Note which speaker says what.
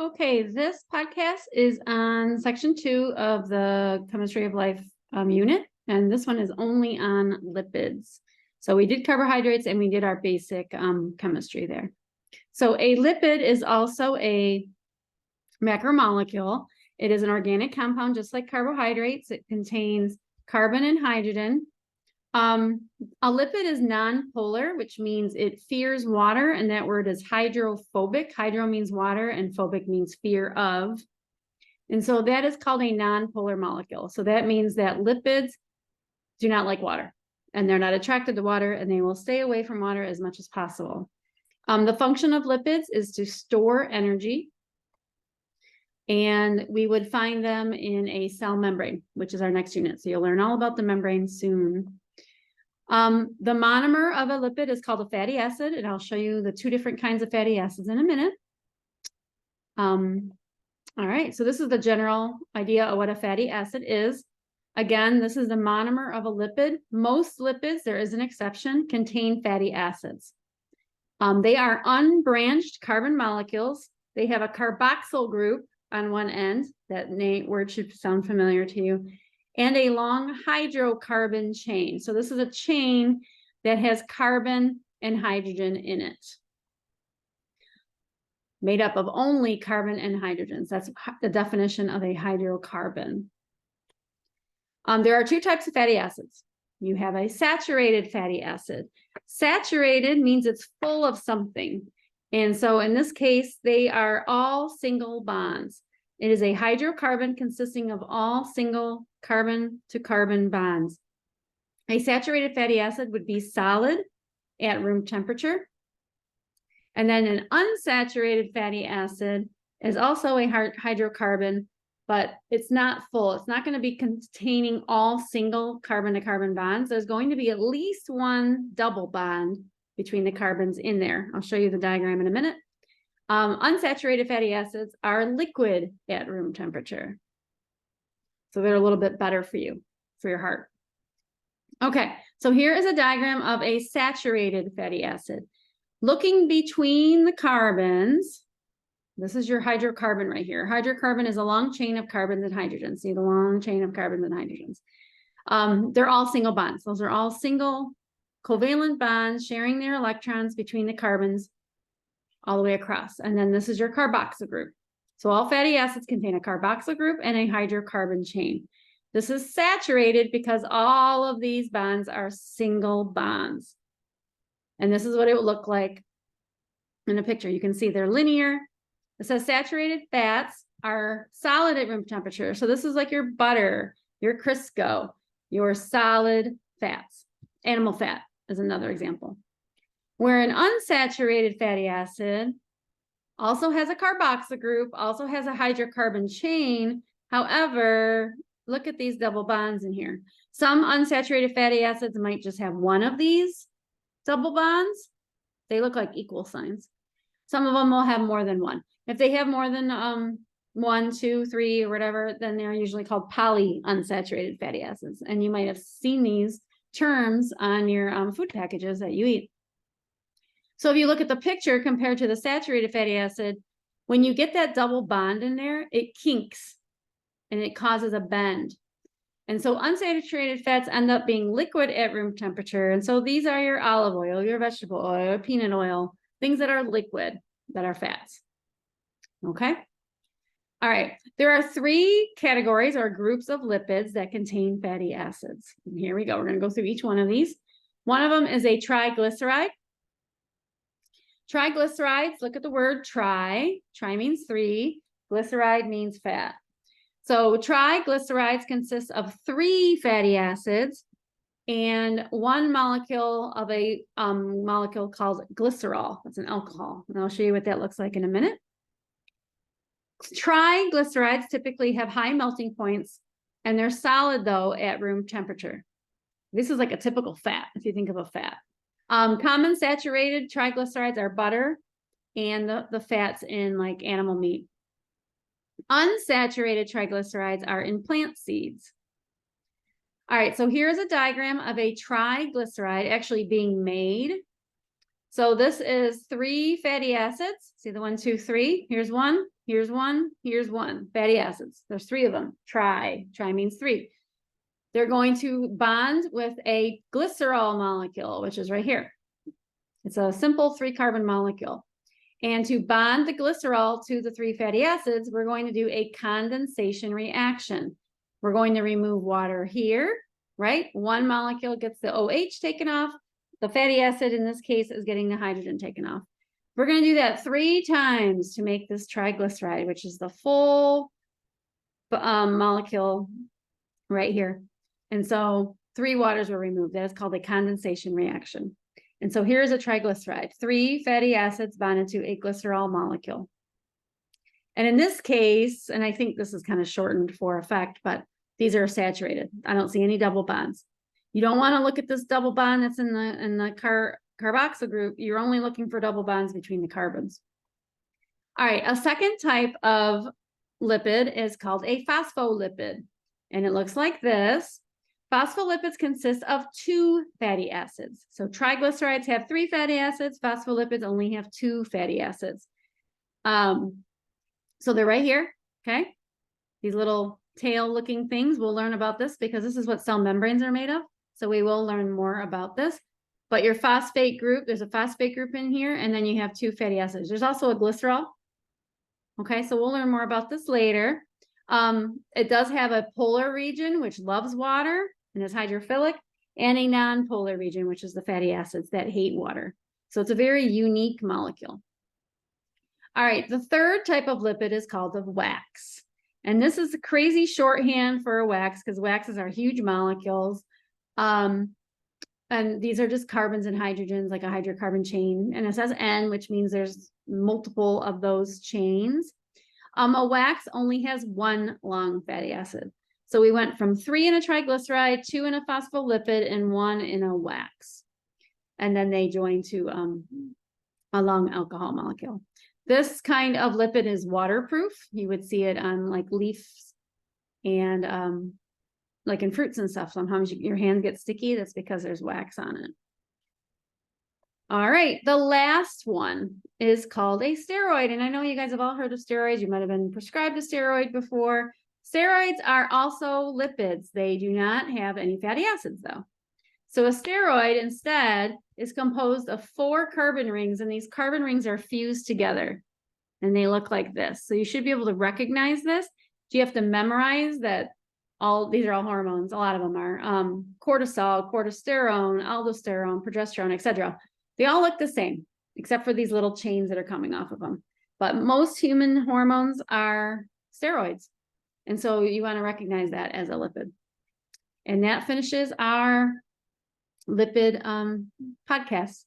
Speaker 1: Okay, this podcast is on section 2 of the Chemistry of Life unit, and this one is only on lipids. So we did carbohydrates and we did our basic chemistry there. So a lipid is also a macromolecule. It is an organic compound just like carbohydrates. It contains carbon and hydrogen. A lipid is nonpolar, which means it fears water, and that word is hydrophobic. Hydro means water and phobic means fear of. And so that is called a nonpolar molecule. So that means that lipids do not like water, and they're not attracted to water, and they will stay away from water as much as possible. The function of lipids is to store energy, and we would find them in a cell membrane, which is our next unit. So you'll learn all about the membrane soon. The monomer of a lipid is called a fatty acid, and I'll show you the two different kinds of fatty acids in a minute. All right, so this is the general idea of what a fatty acid is. Again, this is the monomer of a lipid. Most lipids, there is an exception, contain fatty acids. They are unbranched carbon molecules. They have a carboxyl group on one end. That word should sound familiar to you. And a long hydrocarbon chain. So this is a chain that has carbon and hydrogen in it, made up of only carbon and hydrogens. That's the definition of a hydrocarbon. There are two types of fatty acids. You have a saturated fatty acid. Saturated means it's full of something. And so in this case, they are all single bonds. It is a hydrocarbon consisting of all single carbon-to-carbon bonds. A saturated fatty acid would be solid at room temperature. And then an unsaturated fatty acid is also a hydrocarbon, but it's not full. It's not going to be containing all single carbon-to-carbon bonds. There's going to be at least one double bond between the carbons in there. I'll show you the diagram in a minute. Unsaturated fatty acids are liquid at room temperature. So they're a little bit better for you, for your heart. Okay, so here is a diagram of a saturated fatty acid. Looking between the carbons, this is your hydrocarbon right here. Hydrocarbon is a long chain of carbons and hydrogens. See the long chain of carbons and hydrogens. They're all single bonds. Those are all single covalent bonds sharing their electrons between the carbons all the way across. And then this is your carboxyl group. So all fatty acids contain a carboxyl group and a hydrocarbon chain. This is saturated because all of these bonds are single bonds. And this is what it would look like in a picture. You can see they're linear. It says saturated fats are solid at room temperature. So this is like your butter, your Crisco, your solid fats. Animal fat is another example. Where an unsaturated fatty acid also has a carboxyl group, also has a hydrocarbon chain. However, look at these double bonds in here. Some unsaturated fatty acids might just have one of these double bonds. They look like equal signs. Some of them will have more than one. If they have more than 1, 2, 3, or whatever, then they're usually called polyunsaturated fatty acids. And you might have seen these terms on your food packages that you eat. So if you look at the picture compared to the saturated fatty acid, when you get that double bond in there, it kinks and it causes a bend. And so unsaturated fats end up being liquid at room temperature. And so these are your olive oil, your vegetable oil, peanut oil, things that are liquid, that are fats. Okay. All right. There are 3 categories or groups of lipids that contain fatty acids. And here we go. We're going to go through each one of these. One of them is a triglyceride. Triglycerides, look at the word tri. Tri means 3. Glyceride means fat. So triglycerides consist of 3 fatty acids and one molecule of a molecule called glycerol. That's an alcohol. And I'll show you what that looks like in a minute. Triglycerides typically have high melting points, and they're solid, though, at room temperature. This is like a typical fat, if you think of a fat. Common saturated triglycerides are butter and the fats in like animal meat. Unsaturated triglycerides are in plant seeds. All right, so here's a diagram of a triglyceride actually being made. So this is 3 fatty acids. See the 1, 2, 3. Here's one, here's one, here's one. Fatty acids. There's 3 of them. Tri means 3. They're going to bond with a glycerol molecule, which is right here. It's a simple 3-carbon molecule. And to bond the glycerol to the 3 fatty acids, we're going to do a condensation reaction. We're going to remove water here, right? One molecule gets the OH taken off. The fatty acid in this case is getting the hydrogen taken off. We're going to do that 3 times to make this triglyceride, which is the full molecule right here. And so 3 waters were removed. That is called a condensation reaction. And so here's a triglyceride, 3 fatty acids bonded to a glycerol molecule. And in this case, and I think this is kind of shortened for effect, but these are saturated. I don't see any double bonds. You don't want to look at this double bond that's in the carboxyl group. You're only looking for double bonds between the carbons. All right, a second type of lipid is called a phospholipid, and it looks like this. Phospholipids consist of 2 fatty acids. So triglycerides have 3 fatty acids. Phospholipids only have 2 fatty acids. So they're right here, okay? These little tail-looking things, we'll learn about this because this is what cell membranes are made of. So we will learn more about this. But your phosphate group, there's a phosphate group in here, and then you have 2 fatty acids. There's also a glycerol. Okay, so we'll learn more about this later. It does have a polar region, which loves water and is hydrophilic, and a non-polar region, which is the fatty acids that hate water. So it's a very unique molecule. All right, the third type of lipid is called a wax. And this is a crazy shorthand for a wax because waxes are huge molecules. And these are just carbons and hydrogens, like a hydrocarbon chain. And it says N, which means there's multiple of those chains. A wax only has 1 long fatty acid. So we went from 3 in a triglyceride, 2 in a phospholipid, and 1 in a wax. And then they join to a long alcohol molecule. This kind of lipid is waterproof. You would see it on like leaves and like in fruits and stuff. Sometimes your hands get sticky. That's because there's wax on it. All right, the last one is called a steroid. And I know you guys have all heard of steroids. You might have been prescribed a steroid before. Steroids are also lipids. They do not have any fatty acids though. So a steroid instead is composed of 4 carbon rings, and these carbon rings are fused together and they look like this. So you should be able to recognize this. Do you have to memorize that these are all hormones? A lot of them are cortisol, cortisterone, aldosterone, progesterone, etc. They all look the same, except for these little chains that are coming off of them. But most human hormones are steroids. And so you want to recognize that as a lipid. And that finishes our lipid podcast.